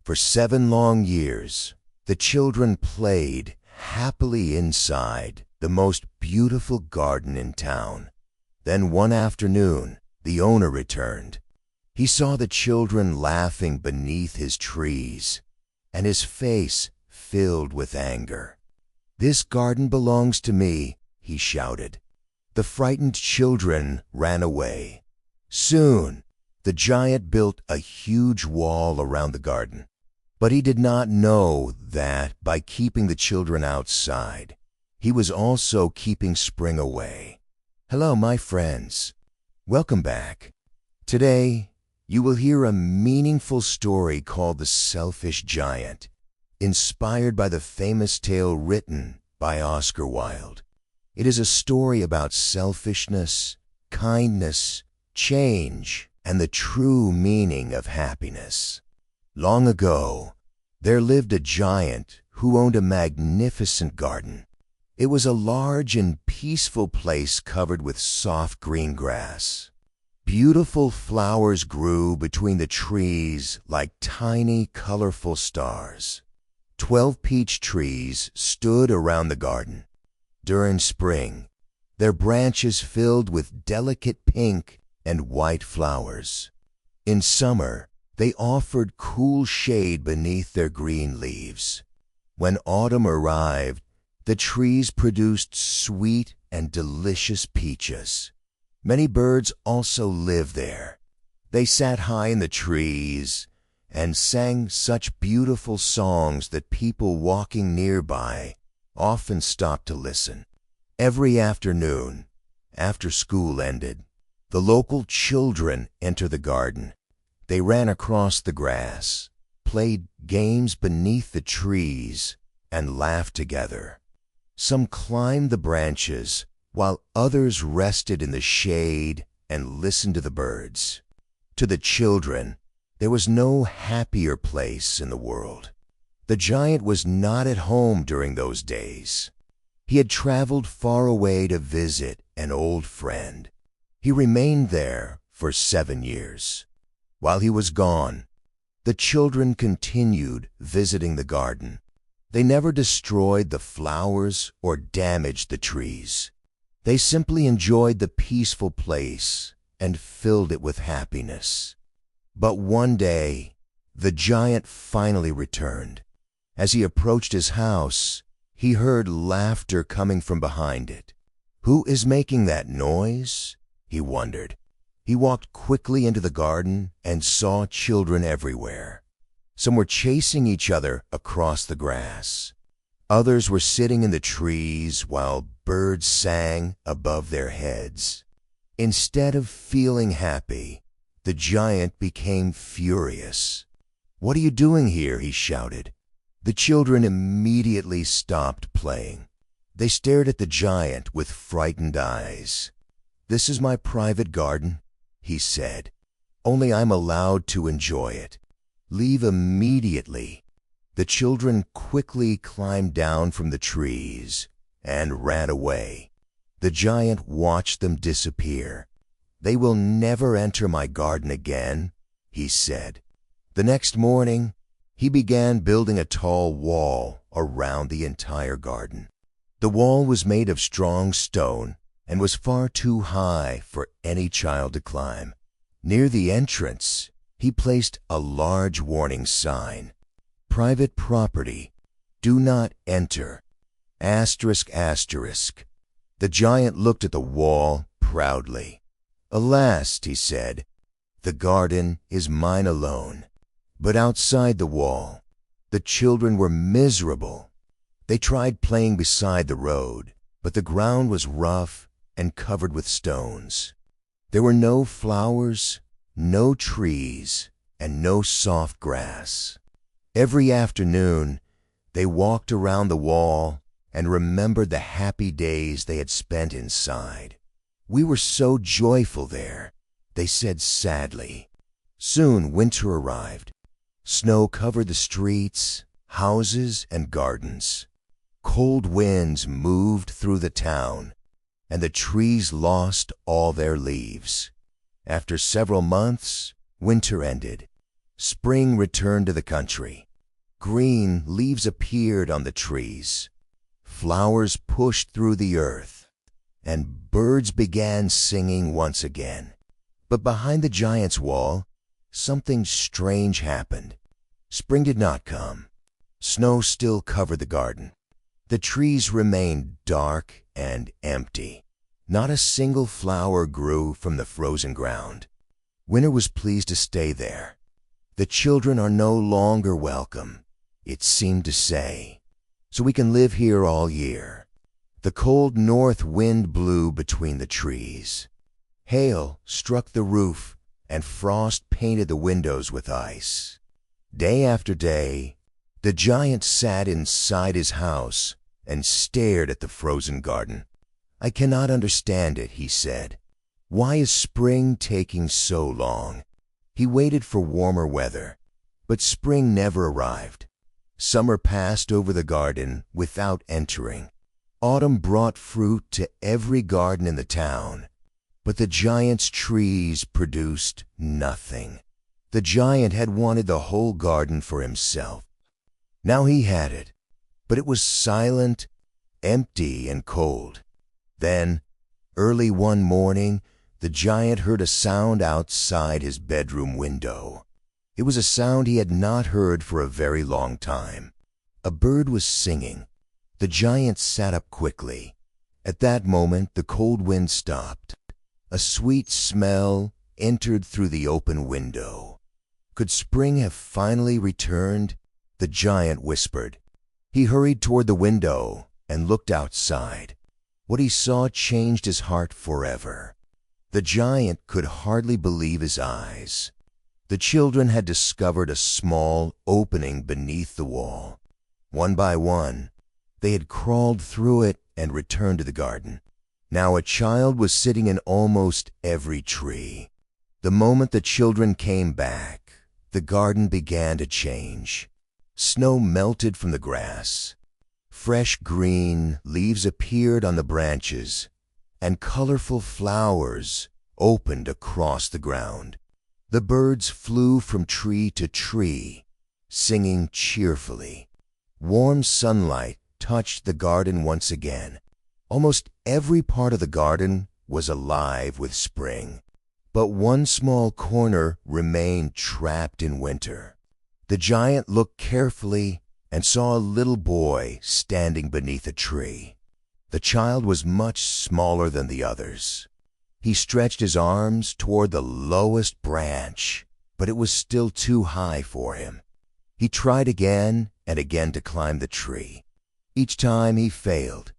For 7 long years, the children played happily inside the most beautiful garden in town. Then one afternoon, the owner returned. He saw the children laughing beneath his trees, and his face filled with anger. "This garden belongs to me," he shouted. The frightened children ran away. Soon, the giant built a huge wall around the garden. But he did not know that by keeping the children outside, he was also keeping spring away. Hello, my friends. Welcome back. Today, you will hear a meaningful story called The Selfish Giant, inspired by the famous tale written by Oscar Wilde. It is a story about selfishness, kindness, change, and the true meaning of happiness. Long ago, there lived a giant who owned a magnificent garden. It was a large and peaceful place covered with soft green grass. Beautiful flowers grew between the trees like tiny, colorful stars. 12 peach trees stood around the garden. During spring, their branches filled with delicate pink and white flowers. In summer, they offered cool shade beneath their green leaves. When autumn arrived, the trees produced sweet and delicious peaches. Many birds also lived there. They sat high in the trees and sang such beautiful songs that people walking nearby often stopped to listen. Every afternoon, after school ended, the local children entered the garden. They ran across the grass, played games beneath the trees, and laughed together. Some climbed the branches, while others rested in the shade and listened to the birds. To the children, there was no happier place in the world. The giant was not at home during those days. He had traveled far away to visit an old friend. He remained there for 7 years. While he was gone, the children continued visiting the garden. They never destroyed the flowers or damaged the trees. They simply enjoyed the peaceful place and filled it with happiness. But one day, the giant finally returned. As he approached his house, he heard laughter coming from behind it. "Who is making that noise?" he wondered. He walked quickly into the garden and saw children everywhere. Some were chasing each other across the grass. Others were sitting in the trees while birds sang above their heads. Instead of feeling happy, the giant became furious. "What are you doing here?" he shouted. The children immediately stopped playing. They stared at the giant with frightened eyes. "This is my private garden," he said. "Only I'm allowed to enjoy it. Leave immediately." The children quickly climbed down from the trees and ran away. The giant watched them disappear. "They will never enter my garden again," he said. The next morning, he began building a tall wall around the entire garden. The wall was made of strong stone and was far too high for any child to climb. Near the entrance, he placed a large warning sign: "Private property. Do not enter. Asterisk, asterisk." The giant looked at the wall proudly. "Alas," he said, "the garden is mine alone." But outside the wall, the children were miserable. They tried playing beside the road, but the ground was rough and covered with stones. There were no flowers, no trees, and no soft grass. Every afternoon, they walked around the wall and remembered the happy days they had spent inside. "We were so joyful there," they said sadly. Soon winter arrived. Snow covered the streets, houses, and gardens. Cold winds moved through the town, and the trees lost all their leaves. After several months, winter ended. Spring returned to the country. Green leaves appeared on the trees. Flowers pushed through the earth, and birds began singing once again. But behind the giant's wall, something strange happened. Spring did not come. Snow still covered the garden. The trees remained dark and empty. Not a single flower grew from the frozen ground. Winter was pleased to stay there. The children are no longer welcome, it seemed to say, so we can live here all year. The cold north wind blew between the trees. Hail struck the roof, and frost painted the windows with ice. Day after day, the giant sat inside his house and stared at the frozen garden. "I cannot understand it," he said. "Why is spring taking so long?" He waited for warmer weather, but spring never arrived. Summer passed over the garden without entering. Autumn brought fruit to every garden in the town, but the giant's trees produced nothing. The giant had wanted the whole garden for himself. Now he had it, but it was silent, empty, and cold. Then, early one morning, the giant heard a sound outside his bedroom window. It was a sound he had not heard for a very long time. A bird was singing. The giant sat up quickly. At that moment, the cold wind stopped. A sweet smell entered through the open window. Could spring have finally returned? The giant whispered. He hurried toward the window and looked outside. What he saw changed his heart forever. The giant could hardly believe his eyes. The children had discovered a small opening beneath the wall. One by one, they had crawled through it and returned to the garden. Now a child was sitting in almost every tree. The moment the children came back, the garden began to change. Snow melted from the grass. Fresh green leaves appeared on the branches, and colorful flowers opened across the ground. The birds flew from tree to tree, singing cheerfully. Warm sunlight touched the garden once again. Almost every part of the garden was alive with spring, but one small corner remained trapped in winter. The giant looked carefully and saw a little boy standing beneath a tree. The child was much smaller than the others. He stretched his arms toward the lowest branch, but it was still too high for him. He tried again and again to climb the tree. Each time he failed.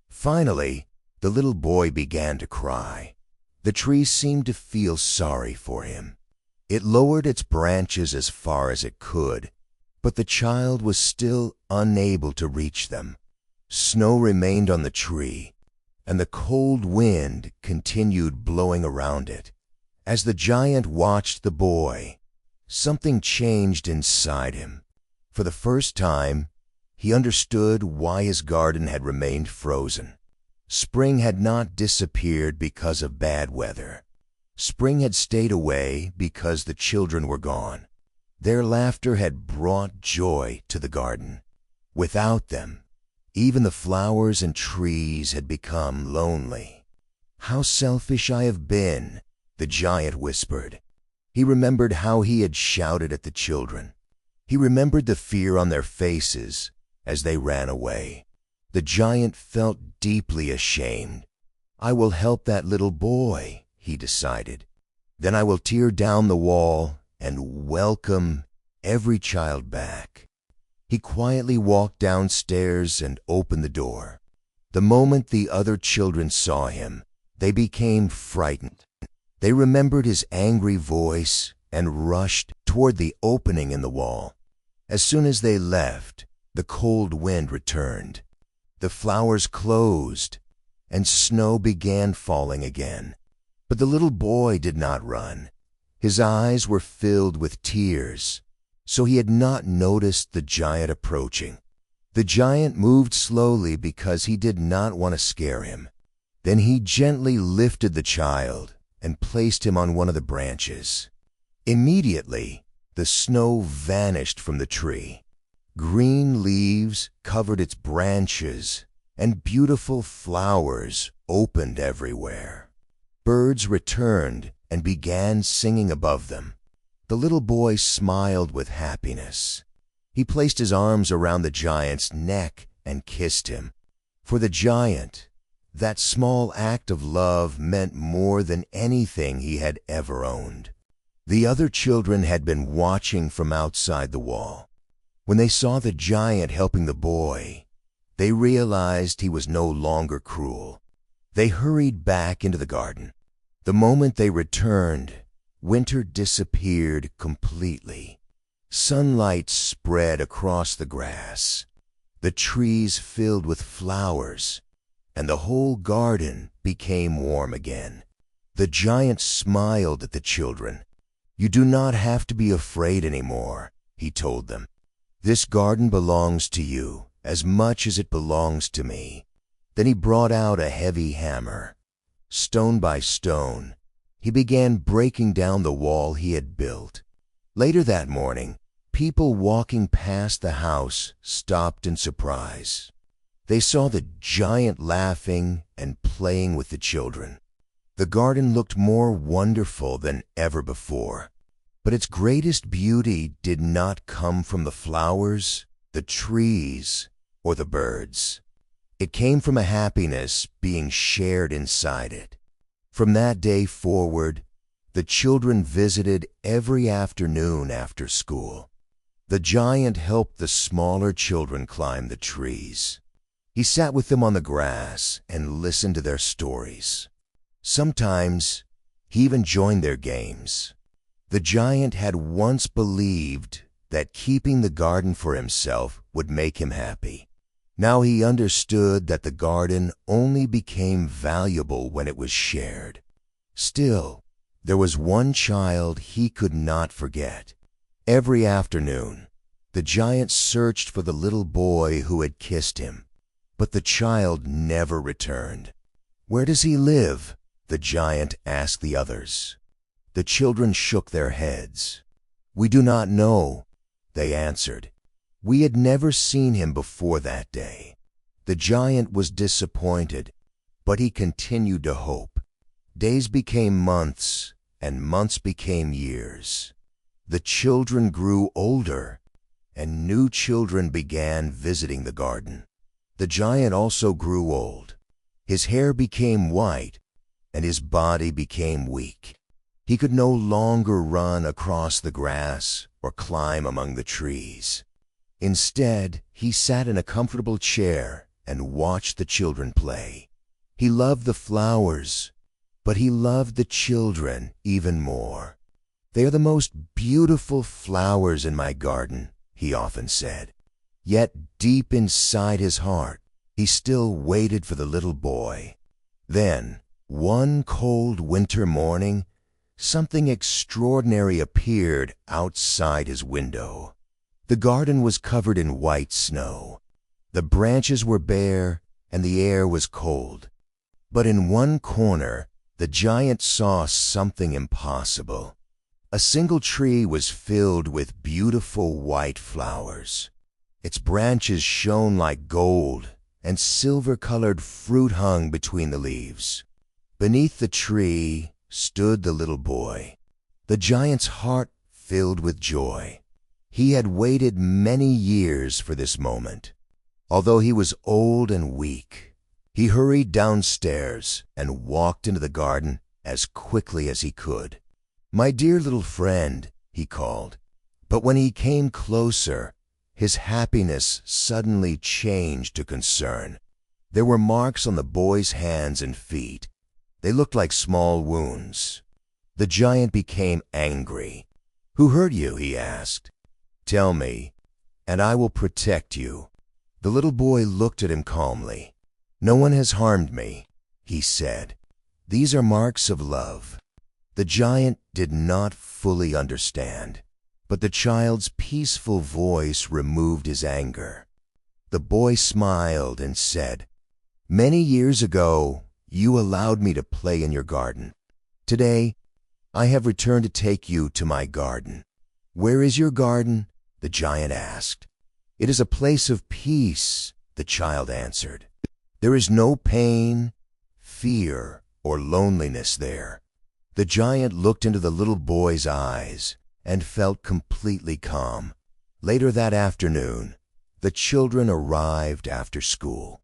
Finally, the little boy began to cry. The tree seemed to feel sorry for him. It lowered its branches as far as it could, but the child was still unable to reach them. Snow remained on the tree, and the cold wind continued blowing around it. As the giant watched the boy, something changed inside him. For the first time, he understood why his garden had remained frozen. Spring had not disappeared because of bad weather. Spring had stayed away because the children were gone. Their laughter had brought joy to the garden. Without them, even the flowers and trees had become lonely. "How selfish I have been," the giant whispered. He remembered how he had shouted at the children. He remembered the fear on their faces as they ran away. The giant felt deeply ashamed. "I will help that little boy," he decided. "Then I will tear down the wall and welcome every child back." He quietly walked downstairs and opened the door. The moment the other children saw him, they became frightened. They remembered his angry voice and rushed toward the opening in the wall. As soon as they left, the cold wind returned. The flowers closed, and snow began falling again. But the little boy did not run. His eyes were filled with tears, so he had not noticed the giant approaching. The giant moved slowly because he did not want to scare him. Then he gently lifted the child and placed him on one of the branches. Immediately, the snow vanished from the tree. Green leaves covered its branches, and beautiful flowers opened everywhere. Birds returned and began singing above them. The little boy smiled with happiness. He placed his arms around the giant's neck and kissed him. For the giant, that small act of love meant more than anything he had ever owned. The other children had been watching from outside the wall. When they saw the giant helping the boy, they realized he was no longer cruel. They hurried back into the garden. The moment they returned, winter disappeared completely. Sunlight spread across the grass. The trees filled with flowers, and the whole garden became warm again. The giant smiled at the children. "You do not have to be afraid anymore," he told them. "This garden belongs to you as much as it belongs to me." Then he brought out a heavy hammer. Stone by stone, he began breaking down the wall he had built. Later that morning, people walking past the house stopped in surprise. They saw the giant laughing and playing with the children. The garden looked more wonderful than ever before. But its greatest beauty did not come from the flowers, the trees, or the birds. It came from a happiness being shared inside it. From that day forward, the children visited every afternoon after school. The giant helped the smaller children climb the trees. He sat with them on the grass and listened to their stories. Sometimes he even joined their games. The giant had once believed that keeping the garden for himself would make him happy. Now he understood that the garden only became valuable when it was shared. Still, there was one child he could not forget. Every afternoon, the giant searched for the little boy who had kissed him, but the child never returned. "Where does he live?" the giant asked the others. The children shook their heads. "We do not know," they answered. We had never seen him before that day. The giant was disappointed, but he continued to hope. Days became months, and months became years. The children grew older, and new children began visiting the garden. The giant also grew old. His hair became white, and his body became weak. He could no longer run across the grass or climb among the trees. Instead, he sat in a comfortable chair and watched the children play. He loved the flowers, but he loved the children even more. "They are the most beautiful flowers in my garden," he often said. Yet deep inside his heart, he still waited for the little boy. Then, one cold winter morning, something extraordinary appeared outside his window. The garden was covered in white snow. The branches were bare, and the air was cold. But in one corner, the giant saw something impossible. A single tree was filled with beautiful white flowers. Its branches shone like gold, and silver-colored fruit hung between the leaves. Beneath the tree stood the little boy. The giant's heart filled with joy. He had waited many years for this moment. Although he was old and weak, he hurried downstairs and walked into the garden as quickly as he could. "My dear little friend," he called. But when he came closer, his happiness suddenly changed to concern. There were marks on the boy's hands and feet. They looked like small wounds. The giant became angry. "Who hurt you?" he asked. "Tell me, and I will protect you." The little boy looked at him calmly. "No one has harmed me," he said. "These are marks of love." The giant did not fully understand, but the child's peaceful voice removed his anger. The boy smiled and said, "Many years ago, you allowed me to play in your garden. Today, I have returned to take you to my garden. "Where is your garden?" the giant asked. "It is a place of peace," the child answered. "There is no pain, fear, or loneliness there." The giant looked into the little boy's eyes and felt completely calm. Later that afternoon, the children arrived after school.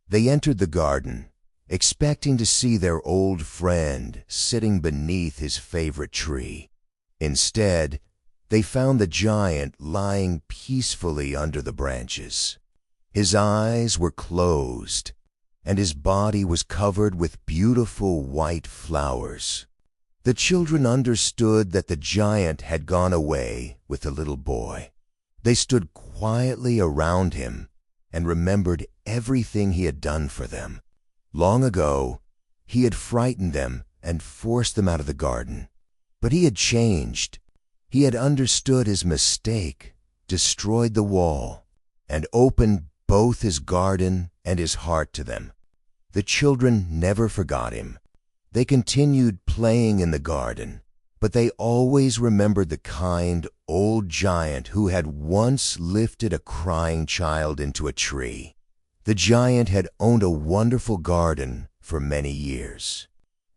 They entered the garden, expecting to see their old friend sitting beneath his favorite tree. Instead, they found the giant lying peacefully under the branches. His eyes were closed, and his body was covered with beautiful white flowers. The children understood that the giant had gone away with the little boy. They stood quietly around him and remembered everything he had done for them. Long ago, he had frightened them and forced them out of the garden. But he had changed. He had understood his mistake, destroyed the wall, and opened both his garden and his heart to them. The children never forgot him. They continued playing in the garden, but they always remembered the kind old giant who had once lifted a crying child into a tree. The giant had owned a wonderful garden for many years.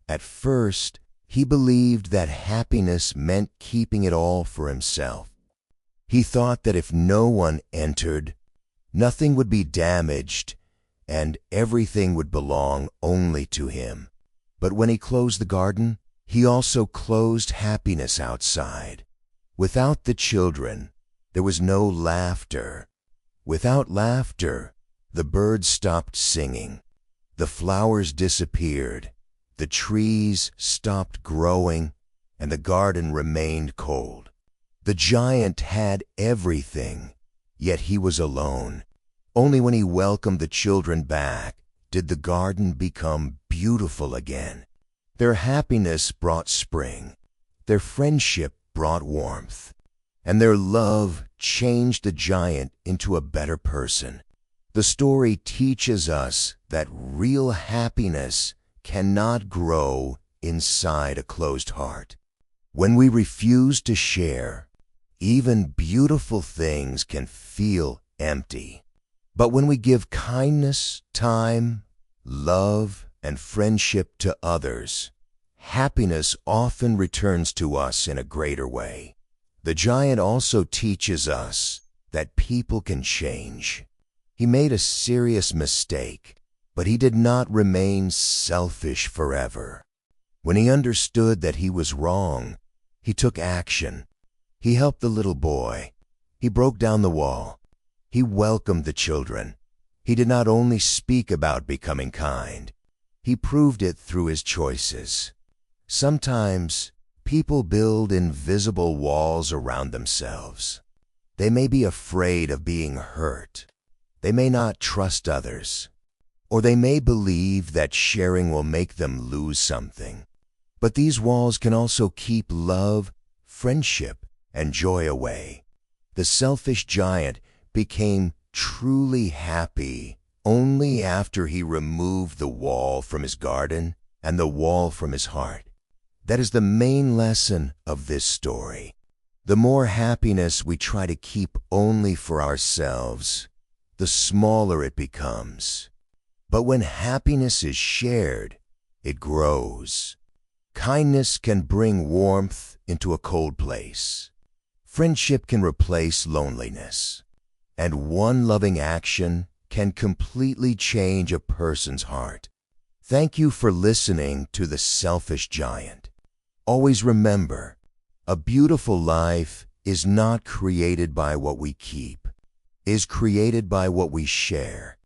At first, he believed that happiness meant keeping it all for himself. He thought that if no one entered, nothing would be damaged and everything would belong only to him. But when he closed the garden, he also closed happiness outside. Without the children, there was no laughter. Without laughter, the birds stopped singing. The flowers disappeared. The trees stopped growing, and the garden remained cold. The giant had everything, yet he was alone. Only when he welcomed the children back did the garden become beautiful again. Their happiness brought spring, their friendship brought warmth, and their love changed the giant into a better person. The story teaches us that real happiness cannot grow inside a closed heart. When we refuse to share, even beautiful things can feel empty. But when we give kindness, time, love, and friendship to others, happiness often returns to us in a greater way. The giant also teaches us that people can change. He made a serious mistake, but he did not remain selfish forever. When he understood that he was wrong, he took action. He helped the little boy. He broke down the wall. He welcomed the children. He did not only speak about becoming kind, he proved it through his choices. Sometimes people build invisible walls around themselves. They may be afraid of being hurt. They may not trust others, or they may believe that sharing will make them lose something. But these walls can also keep love, friendship, and joy away. The selfish giant became truly happy only after he removed the wall from his garden and the wall from his heart. That is the main lesson of this story. The more happiness we try to keep only for ourselves, the smaller it becomes. But when happiness is shared, it grows. Kindness can bring warmth into a cold place. Friendship can replace loneliness. And one loving action can completely change a person's heart. Thank you for listening to The Selfish Giant. Always remember, a beautiful life is not created by what we keep, is created by what we share.